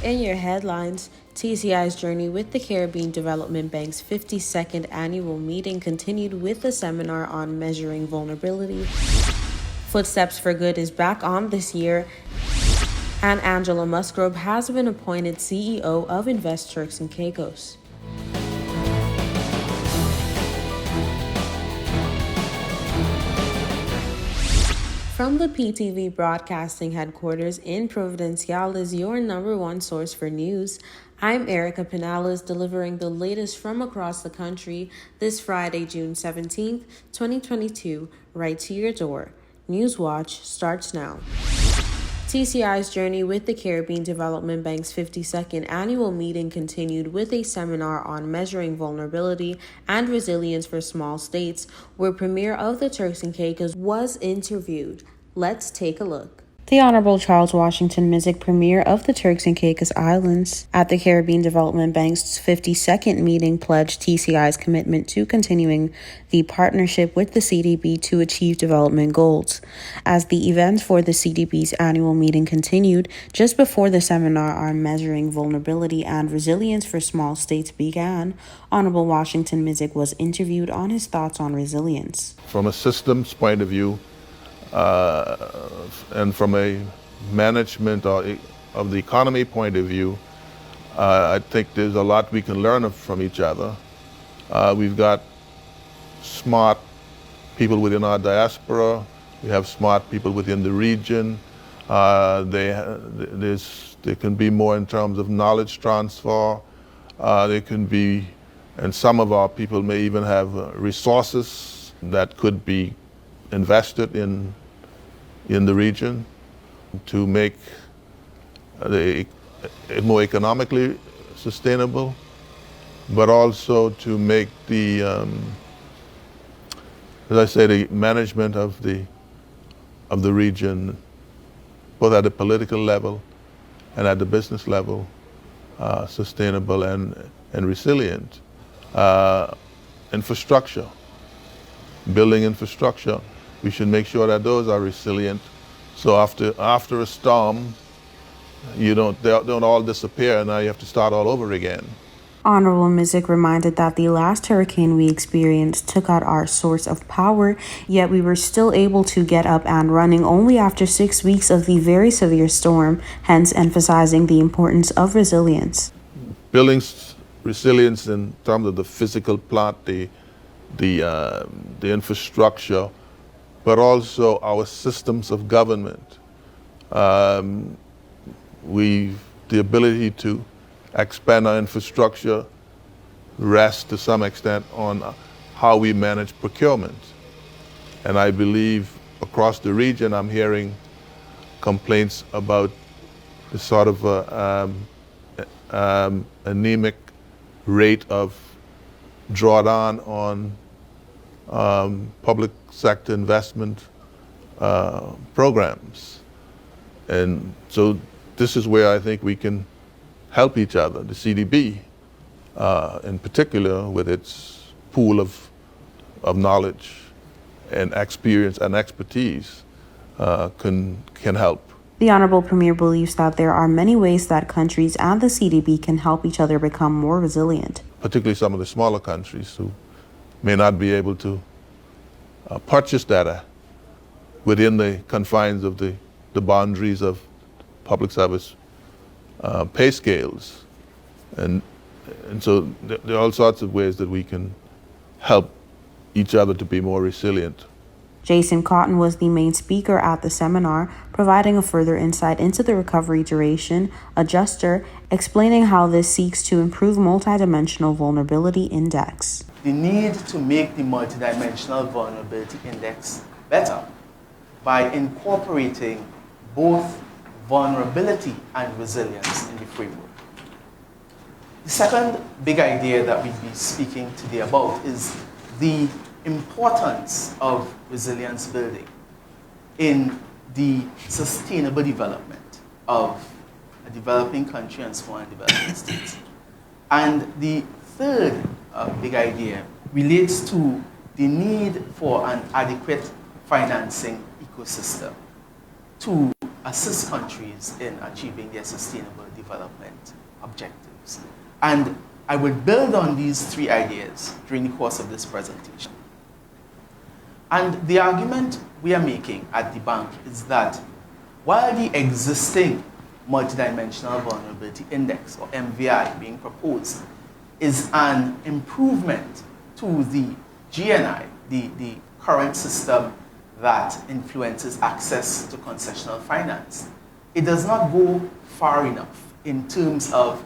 In your headlines, TCI's journey with the Caribbean Development Bank's 52nd annual meeting continued with a seminar on measuring vulnerability. Footsteps for Good is back on this year, and Angela Musgrove has been appointed CEO of Invest Turks and Caicos. From the PTV Broadcasting Headquarters in Providencial is your number one source for news. I'm Erica Pinales, delivering the latest from across the country this Friday, June 17th, 2022, right to your door. Newswatch starts now. TCI's journey with the Caribbean Development Bank's 52nd annual meeting continued with a seminar on measuring vulnerability and resilience for small states, where Premier of the Turks and Caicos was interviewed. Let's take a look. The Honorable Charles Washington Mizik, Premier of the Turks and Caicos Islands, at the Caribbean Development Bank's 52nd meeting, pledged TCI's commitment to continuing the partnership with the CDB to achieve development goals. As the events for the CDB's annual meeting continued, just before the seminar on measuring vulnerability and resilience for small states began, Honorable Washington Mizik was interviewed on his thoughts on resilience. From a systems point of view, and from a management of the economy point of view, I think there's a lot we can learn from each other. We've got smart people within our diaspora. We have smart people within the region. There can be more in terms of knowledge transfer. There can be, and some of our people may even have resources that could be invested in the region to make it more economically sustainable, but also to make the, as I say, the management of the region, both at the political level and at the business level, sustainable and resilient. Infrastructure, building infrastructure. We should make sure that those are resilient. So after a storm, they don't all disappear, and now you have to start all over again. Honorable Mizik reminded that the last hurricane we experienced took out our source of power, yet we were still able to get up and running only after 6 weeks of the very severe storm, hence emphasizing the importance of resilience. Building resilience in terms of the physical plant, the infrastructure, but also our systems of government. The ability to expand our infrastructure rests to some extent on how we manage procurement. And I believe across the region, I'm hearing complaints about the sort of anemic rate of drawdown on public sector investment programs. And so this is where I think we can help each other. The CDB, in particular, with its pool of knowledge and experience and expertise, can help. The Honorable Premier believes that there are many ways that countries and the CDB can help each other become more resilient. Particularly some of the smaller countries who may not be able to purchase data within the confines of the boundaries of public service pay scales. And so there are all sorts of ways that we can help each other to be more resilient. Jason Cotton was the main speaker at the seminar, providing a further insight into the recovery duration adjuster, explaining how this seeks to improve multidimensional vulnerability index. The need to make the multidimensional vulnerability index better by incorporating both vulnerability and resilience in the framework. The second big idea that we'll be speaking today about is the importance of resilience building in the sustainable development of a developing country and small and developing states. And the third big idea relates to the need for an adequate financing ecosystem to assist countries in achieving their sustainable development development objectives. And I would build on these three ideas during the course of this presentation. And the argument we are making at the bank is that while the existing Multidimensional Vulnerability Index, or MVI, being proposed is an improvement to the GNI, the current system that influences access to concessional finance, it does not go far enough in terms of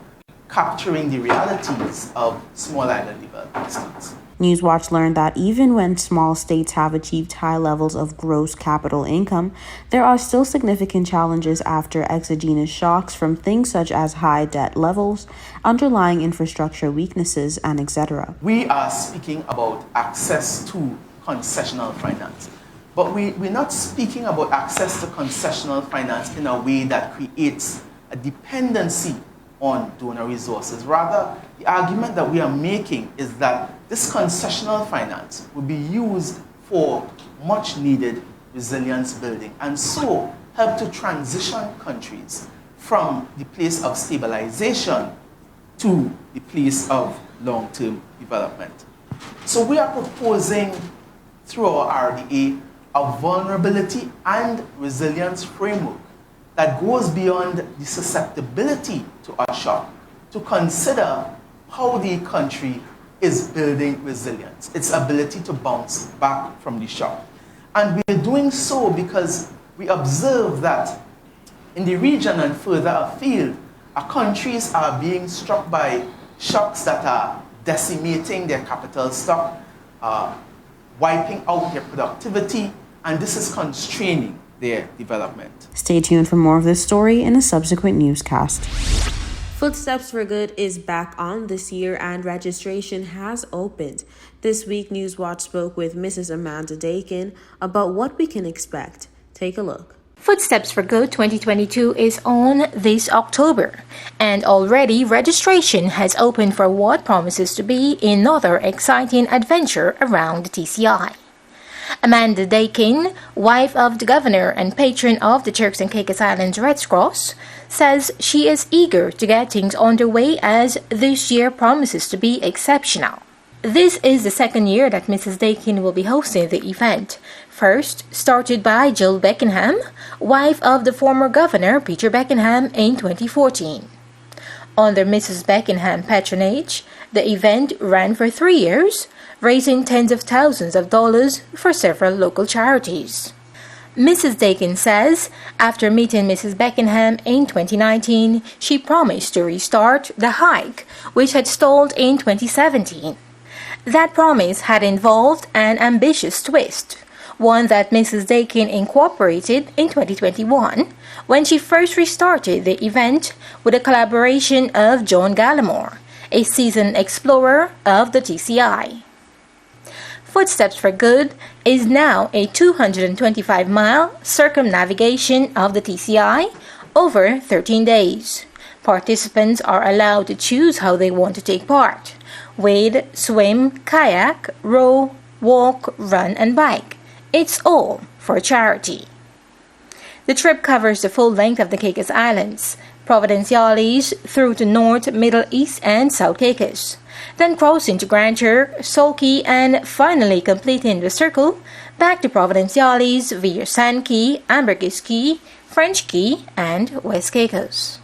capturing the realities of small island developing states. Newswatch learned that even when small states have achieved high levels of gross capital income, there are still significant challenges after exogenous shocks from things such as high debt levels, underlying infrastructure weaknesses, and etc. We are speaking about access to concessional finance. But we're not speaking about access to concessional finance in a way that creates a dependency on donor resources. Rather, the argument that we are making is that this concessional finance will be used for much needed resilience building and so help to transition countries from the place of stabilization to the place of long-term development. So we are proposing through our RDA a vulnerability and resilience framework that goes beyond the susceptibility to a shock to consider how the country is building resilience, its ability to bounce back from the shock. And we're doing so because we observe that in the region and further afield, our countries are being struck by shocks that are decimating their capital stock, wiping out their productivity, and this is constraining their development. Stay tuned for more of this story in a subsequent newscast. Footsteps for Good is back on this year and registration has opened. This week, Newswatch spoke with Mrs. Amanda Dakin about what we can expect. Take a look. Footsteps for Good 2022 is on this October, and already registration has opened for what promises to be another exciting adventure around the TCI. Amanda Dakin, wife of the governor and patron of the Turks and Caicos Islands Red Cross, says she is eager to get things underway as this year promises to be exceptional. This is the second year that Mrs. Dakin will be hosting the event, first started by Jill Beckenham, wife of the former governor Peter Beckenham, in 2014. Under Mrs. Beckenham patronage, the event ran for 3 years, raising tens of thousands of dollars for several local charities. Mrs. Dakin says after meeting Mrs. Beckenham in 2019, she promised to restart the hike, which had stalled in 2017. That promise had involved an ambitious twist, one that Mrs. Dakin incorporated in 2021 when she first restarted the event with a collaboration of John Gallimore, a seasoned explorer of the TCI. Footsteps for Good is now a 225-mile circumnavigation of the TCI over 13 days. Participants are allowed to choose how they want to take part: wade, swim, kayak, row, walk, run, and bike. It's all for charity. The trip covers the full length of the Caicos Islands, Providenciales through to North, Middle, East, and South Caicos, then crossing to Grand Turk, Sole Key, and finally completing the circle back to Providenciales via Sand Key, Ambergris Key, French Key, and West Caicos.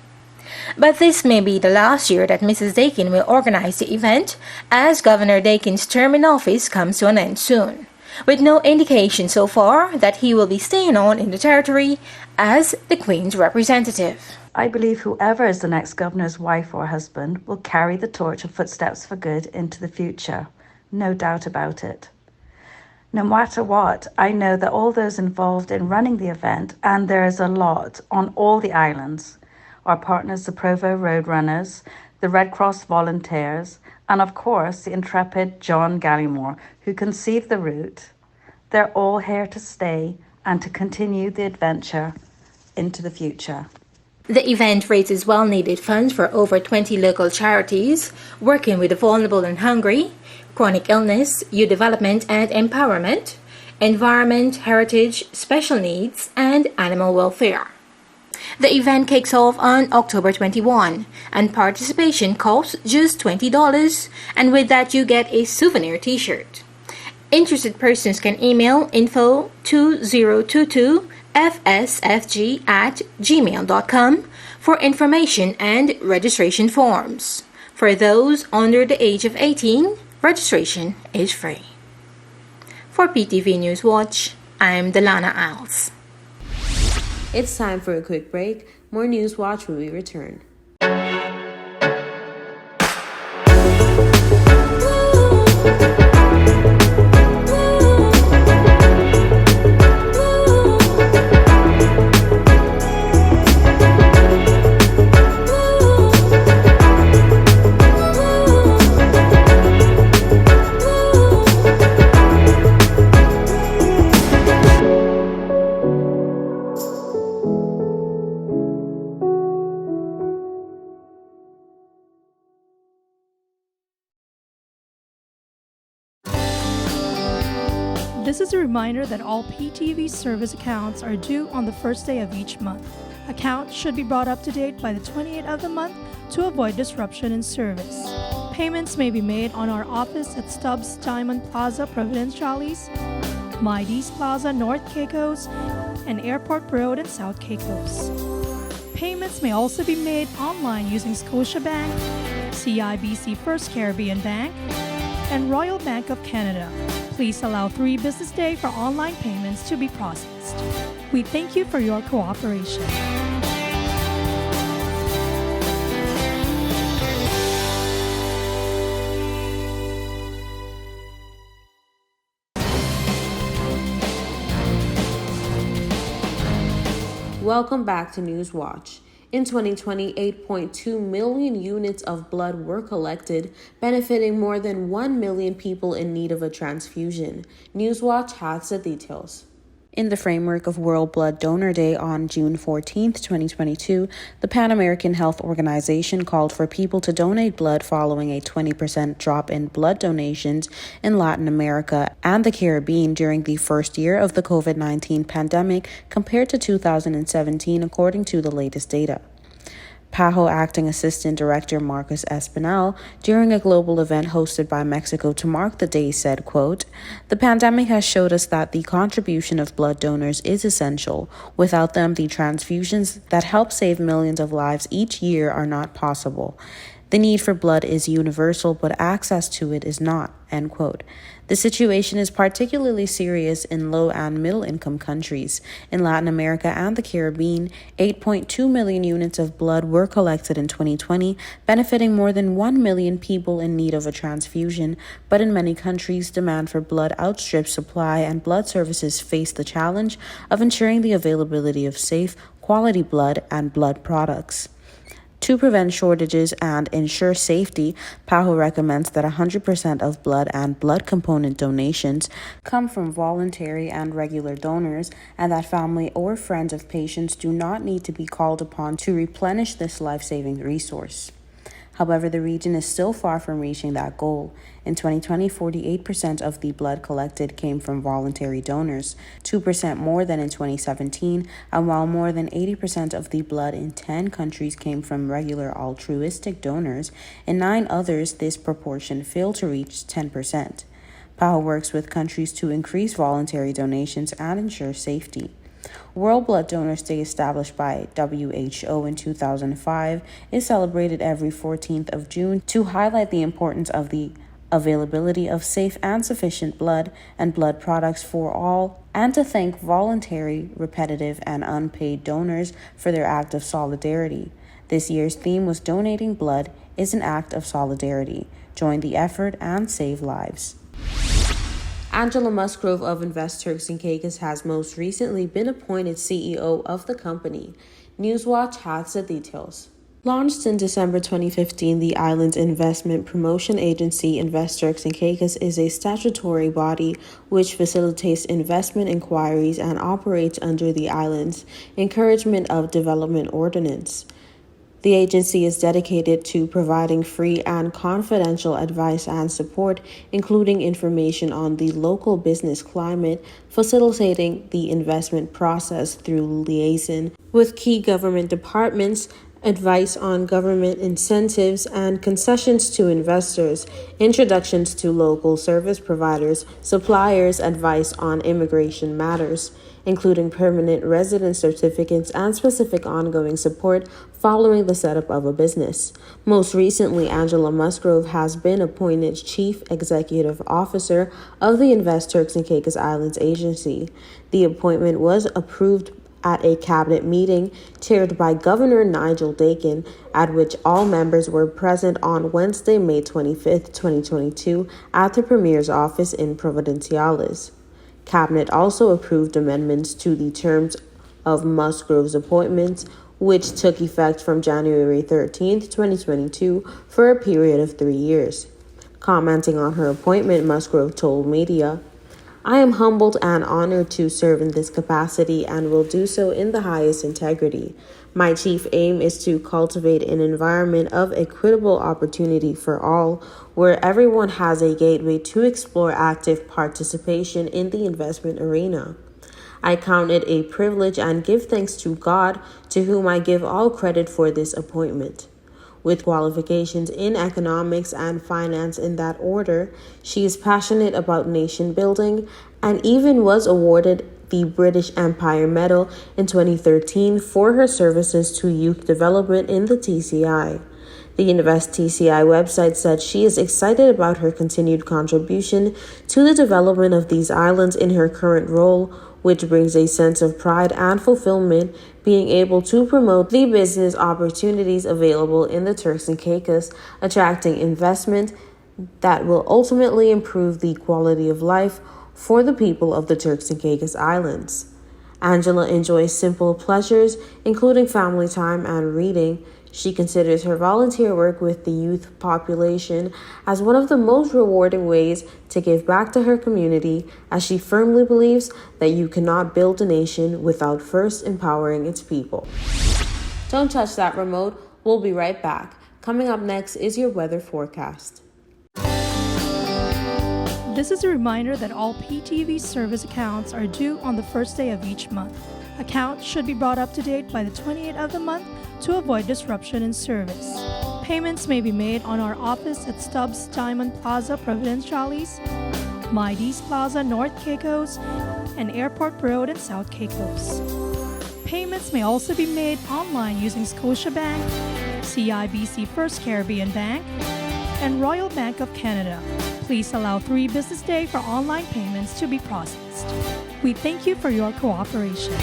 But this may be the last year that Mrs. Dakin will organize the event, as Governor Dakin's term in office comes to an end soon, with no indication so far that he will be staying on in the territory as the Queen's representative. I believe whoever is the next governor's wife or husband will carry the torch of Footsteps for Good into the future. No doubt about it. No matter what, I know that all those involved in running the event, and there is a lot on all the islands, our partners, the Provo Roadrunners, the Red Cross volunteers, and of course the intrepid John Gallimore, who conceived the route. They're all here to stay and to continue the adventure into the future. The event raises well-needed funds for over 20 local charities working with the vulnerable and hungry, chronic illness, youth development and empowerment, environment, heritage, special needs, and animal welfare. The event kicks off on October 21, and participation costs just $20, and with that you get a souvenir t-shirt. Interested persons can email info2022fsfg@gmail.com for information and registration forms. For those under the age of 18, registration is free. For PTV News Watch, I'm Delana Isles. It's time for a quick break. More News Watch when we return. This is a reminder that all PTV service accounts are due on the first day of each month. Accounts should be brought up to date by the 28th of the month to avoid disruption in service. Payments may be made on our office at Stubbs Diamond Plaza, Providenciales, Mides Plaza, North Caicos, and Airport Road in South Caicos. Payments may also be made online using Scotiabank, CIBC First Caribbean Bank, and Royal Bank of Canada. Please allow 3 business days for online payments to be processed. We thank you for your cooperation. Welcome back to News Watch. In 2020, 8.2 million units of blood were collected, benefiting more than 1 million people in need of a transfusion. Newswatch has the details. In the framework of World Blood Donor Day on June 14, 2022, the Pan American Health Organization called for people to donate blood following a 20% drop in blood donations in Latin America and the Caribbean during the first year of the COVID-19 pandemic compared to 2017, according to the latest data. PAHO Acting Assistant Director Marcus Espinal, during a global event hosted by Mexico to mark the day, said, quote, "The pandemic has showed us that the contribution of blood donors is essential. Without them, the transfusions that help save millions of lives each year are not possible. The need for blood is universal, but access to it is not," end quote. The situation is particularly serious in low and middle income countries. In Latin America and the Caribbean, 8.2 million units of blood were collected in 2020, benefiting more than 1 million people in need of a transfusion. But in many countries, demand for blood outstrips supply, and blood services face the challenge of ensuring the availability of safe, quality blood and blood products. To prevent shortages and ensure safety, PAHO recommends that 100% of blood and blood component donations come from voluntary and regular donors, and that family or friends of patients do not need to be called upon to replenish this life-saving resource. However, the region is still far from reaching that goal. In 2020, 48% of the blood collected came from voluntary donors, 2% more than in 2017, and while more than 80% of the blood in 10 countries came from regular altruistic donors, in 9 others this proportion failed to reach 10%. PAHO works with countries to increase voluntary donations and ensure safety. World Blood Donors Day, established by WHO in 2005, is celebrated every 14th of June to highlight the importance of the availability of safe and sufficient blood and blood products for all, and to thank voluntary, repetitive, and unpaid donors for their act of solidarity. This year's theme was "Donating Blood is an Act of Solidarity. Join the effort and save lives." Angela Musgrove of Turks in Caicos has most recently been appointed CEO of the company. Newswatch has the details. Launched in December 2015, the island's investment promotion agency Turks in Caicos is a statutory body which facilitates investment inquiries and operates under the island's Encouragement of Development Ordinance. The agency is dedicated to providing free and confidential advice and support, including information on the local business climate, facilitating the investment process through liaison with key government departments, advice on government incentives and concessions to investors, introductions to local service providers, suppliers, advice on immigration matters, including permanent resident certificates and specific ongoing support following the setup of a business. Most recently, Angela Musgrove has been appointed Chief Executive Officer of the Invest Turks and Caicos Islands Agency. The appointment was approved at a cabinet meeting chaired by Governor Nigel Dakin, at which all members were present on Wednesday, May 25, 2022, at the Premier's office in Providenciales. Cabinet also approved amendments to the terms of Musgrove's appointments, which took effect from January 13, 2022, for a period of 3 years. Commenting on her appointment, Musgrove told media, "I am humbled and honored to serve in this capacity and will do so in the highest integrity. My chief aim is to cultivate an environment of equitable opportunity for all, where everyone has a gateway to explore active participation in the investment arena. I count it a privilege and give thanks to God, to whom I give all credit for this appointment." With qualifications in economics and finance in that order, she is passionate about nation building and even was awarded the British Empire Medal in 2013 for her services to youth development in the TCI. The Invest TCI website said she is excited about her continued contribution to the development of these islands in her current role, which brings a sense of pride and fulfillment, being able to promote the business opportunities available in the Turks and Caicos, attracting investment that will ultimately improve the quality of life for the people of the Turks and Caicos Islands. Angela enjoys simple pleasures, including family time and reading. She considers her volunteer work with the youth population as one of the most rewarding ways to give back to her community, as she firmly believes that you cannot build a nation without first empowering its people. Don't touch that remote. We'll be right back. Coming up next is your weather forecast. This is a reminder that all PTV service accounts are due on the first day of each month. Accounts should be brought up to date by the 28th of the month to avoid disruption in service. Payments may be made on our office at Stubbs Diamond Plaza, Providenciales, Mides Plaza, North Caicos, and Airport Road in South Caicos. Payments may also be made online using Scotiabank, CIBC First Caribbean Bank, and Royal Bank of Canada. Please allow 3 business days for online payments to be processed. We thank you for your cooperation.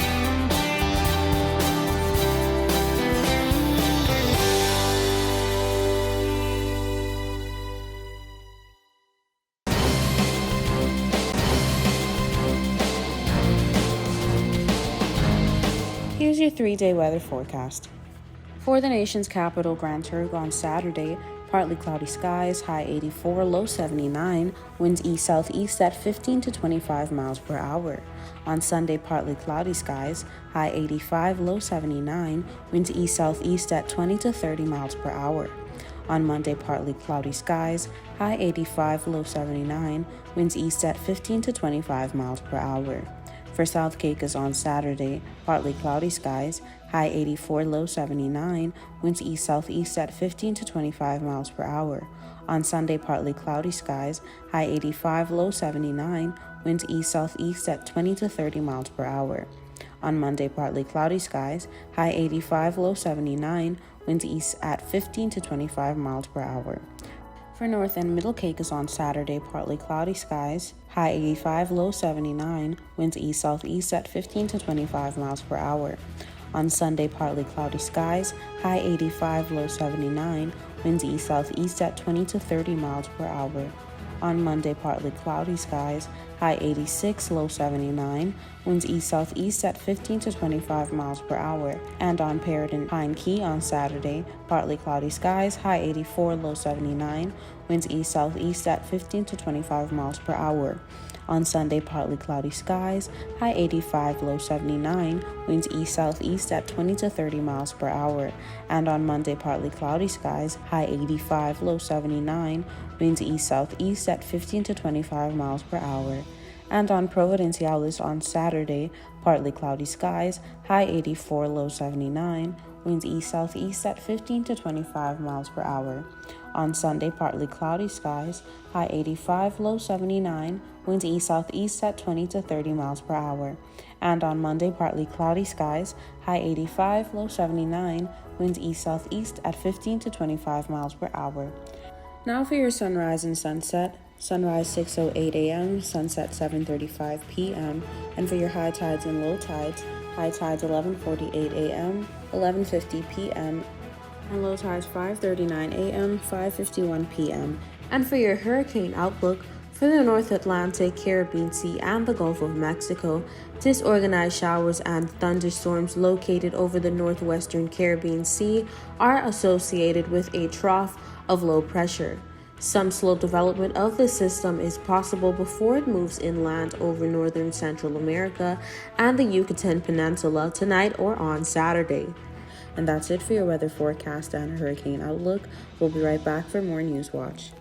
Here's your 3-day weather forecast. For the nation's capital, Grand Turk, on Saturday, partly cloudy skies, high 84, low 79, winds east-southeast at 15 to 25 miles per hour. On Sunday, partly cloudy skies, high 85, low 79, winds east-southeast at 20 to 30 miles per hour. On Monday, partly cloudy skies, high 85, low 79, winds east at 15 to 25 miles per hour. For South Caicos on Saturday, partly cloudy skies, high 84, low 79, winds east-southeast at 15 to 25 miles per hour. On Sunday, partly cloudy skies, high 85, low 79, winds east-southeast at 20 to 30 miles per hour. On Monday, partly cloudy skies, high 85, low 79, winds east at 15 to 25 miles per hour. For North and Middle Caicos on Saturday, partly cloudy skies, high 85, low 79, winds east-southeast at 15 to 25 miles per hour. On Sunday, partly cloudy skies, high 85, low 79, winds east-southeast at 20 to 30 miles per hour. On Monday, partly cloudy skies, high 86, low 79, winds east-southeast at 15 to 25 miles per hour. And on Paradise Pine Key on Saturday, partly cloudy skies, high 84, low 79, winds east-southeast at 15 to 25 miles per hour. On Sunday, partly cloudy skies, high 85, low 79, winds east-southeast at 20 to 30 miles per hour. And on Monday, partly cloudy skies, high 85, low 79, winds east-southeast at 15 to 25 miles per hour. And on Providenciales on Saturday, partly cloudy skies, high 84, low 79, winds east-southeast at 15 to 25 miles per hour. On Sunday, partly cloudy skies, high 85, low 79, winds east-southeast at 20 to 30 miles per hour. And on Monday, partly cloudy skies, high 85, low 79, winds east-southeast at 15 to 25 miles per hour. Now for your sunrise and sunset. Sunrise 6:08 a.m., sunset 7:35 p.m. And for your high tides and low tides, high tides 11:48 a.m., 11:50 p.m., and low tides 5:39 a.m., 5:51 p.m. And for your hurricane outlook, for the North Atlantic, Caribbean Sea, and the Gulf of Mexico, disorganized showers and thunderstorms located over the northwestern Caribbean Sea are associated with a trough of low pressure. Some slow development of the system is possible before it moves inland over northern Central America and the Yucatan Peninsula tonight or on Saturday. And that's it for your weather forecast and hurricane outlook. We'll be right back for more News Watch.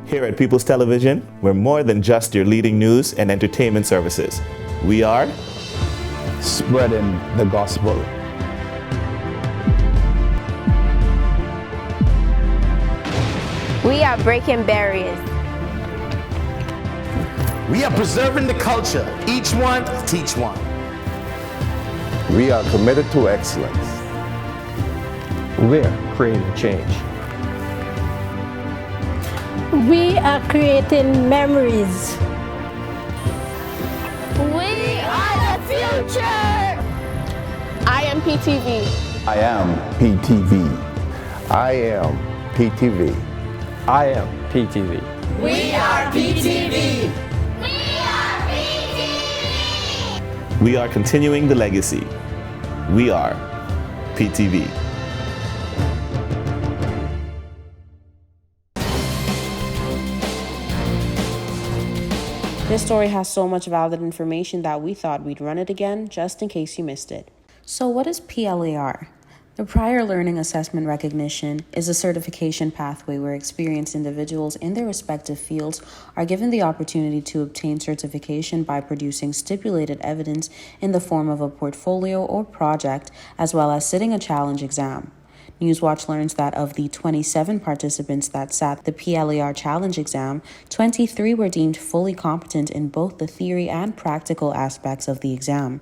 Here at People's Television, we're more than just your leading news and entertainment services. We are spreading the gospel. We are breaking barriers. We are preserving the culture. Each one, teach one. We are committed to excellence. We're creating change. We are creating memories. We are the future. I am PTV. I am PTV. I am PTV. I am PTV. We are PTV. We are continuing the legacy. We are PTV. This story has so much valid information that we thought we'd run it again just in case you missed it. So what is PLAR? The Prior Learning Assessment Recognition is a certification pathway where experienced individuals in their respective fields are given the opportunity to obtain certification by producing stipulated evidence in the form of a portfolio or project, as well as sitting a challenge exam. Newswatch learns that of the 27 participants that sat the PLAR challenge exam, 23 were deemed fully competent in both the theory and practical aspects of the exam.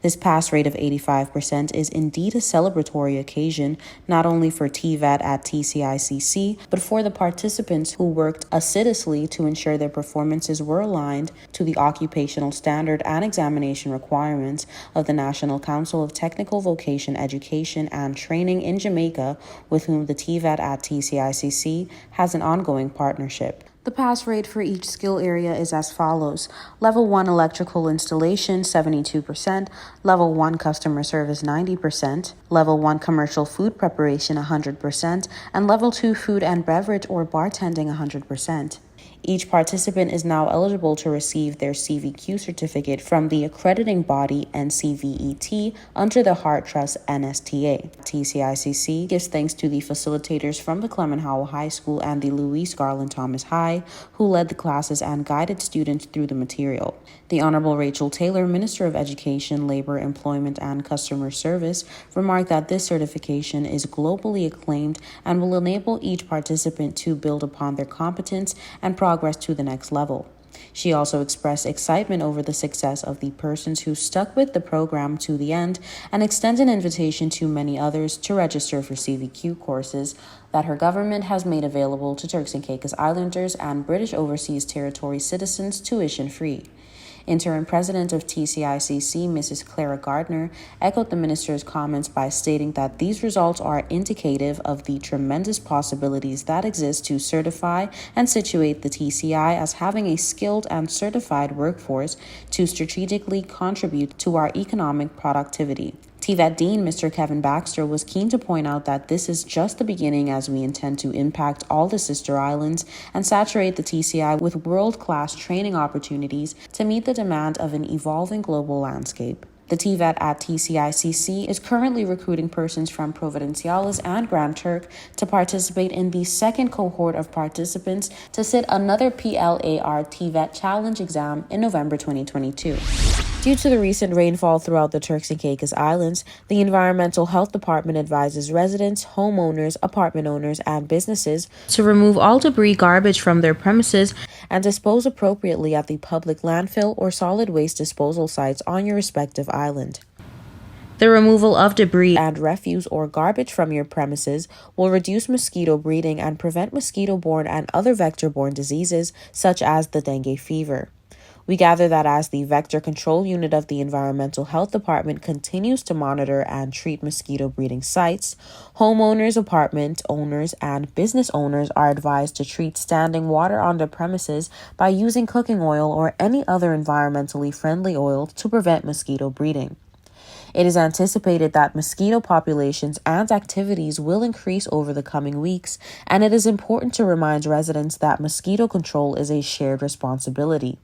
This pass rate of 85% is indeed a celebratory occasion, not only for TVET at TCICC, but for the participants who worked assiduously to ensure their performances were aligned to the occupational standard and examination requirements of the National Council of Technical Vocation Education and Training in Jamaica, with whom the TVET at TCICC has an ongoing partnership. The pass rate for each skill area is as follows. Level 1 electrical installation, 72%. Level 1 customer service, 90%. Level 1 commercial food preparation, 100%. And Level 2 food and beverage or bartending, 100%. Each participant is now eligible to receive their CVQ certificate from the accrediting body NCVET under the Heart Trust NSTA. TCICC gives thanks to the facilitators from the Clement Howell High School and the Louise Garland Thomas High, who led the classes and guided students through the material. The Honorable Rachel Taylor, Minister of Education, Labor, Employment, and Customer Service, remarked that this certification is globally acclaimed and will enable each participant to build upon their competence and progress to the next level. She also expressed excitement over the success of the persons who stuck with the program to the end and extended an invitation to many others to register for CVQ courses that her government has made available to Turks and Caicos Islanders and British Overseas Territory citizens tuition-free. Interim President of TCICC, Mrs. Clara Gardner, echoed the minister's comments by stating that these results are indicative of the tremendous possibilities that exist to certify and situate the TCI as having a skilled and certified workforce to strategically contribute to our economic productivity. TVET Dean, Mr. Kevin Baxter, was keen to point out that this is just the beginning as we intend to impact all the sister islands and saturate the TCI with world-class training opportunities to meet the demand of an evolving global landscape. The TVET at TCICC is currently recruiting persons from Providenciales and Grand Turk to participate in the second cohort of participants to sit another PLAR TVET Challenge exam in November 2022. Due to the recent rainfall throughout the Turks and Caicos Islands, the Environmental Health Department advises residents, homeowners, apartment owners, and businesses to remove all debris, garbage from their premises and dispose appropriately at the public landfill or solid waste disposal sites on your respective island. The removal of debris and refuse or garbage from your premises will reduce mosquito breeding and prevent mosquito-borne and other vector-borne diseases such as the dengue fever. We gather that as the Vector Control Unit of the Environmental Health Department continues to monitor and treat mosquito breeding sites, homeowners, apartment owners, and business owners are advised to treat standing water on their premises by using cooking oil or any other environmentally friendly oil to prevent mosquito breeding. It is anticipated that mosquito populations and activities will increase over the coming weeks, and it is important to remind residents that mosquito control is a shared responsibility.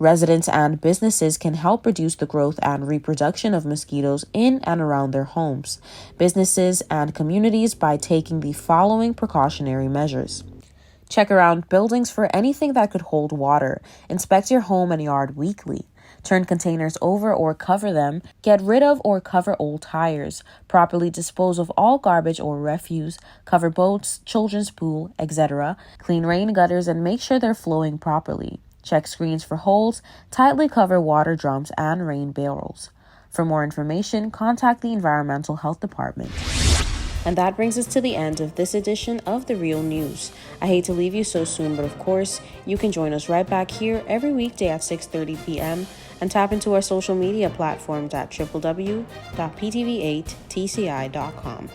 Residents and businesses can help reduce the growth and reproduction of mosquitoes in and around their homes, businesses, and communities by taking the following precautionary measures. Check around buildings for anything that could hold water. Inspect your home and yard weekly. Turn containers over or cover them. Get rid of or cover old tires. Properly dispose of all garbage or refuse. Cover boats, children's pool, etc. Clean rain gutters and make sure they're flowing properly. Check screens for holes, tightly cover water drums and rain barrels. For more information, contact the Environmental Health Department. And that brings us to the end of this edition of The Real News. I hate to leave you so soon, but of course, you can join us right back here every weekday at 6:30 p.m. and tap into our social media platforms at www.ptv8tci.com.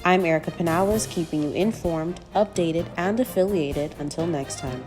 I'm Erica Pinales, keeping you informed, updated, and affiliated. Until next time.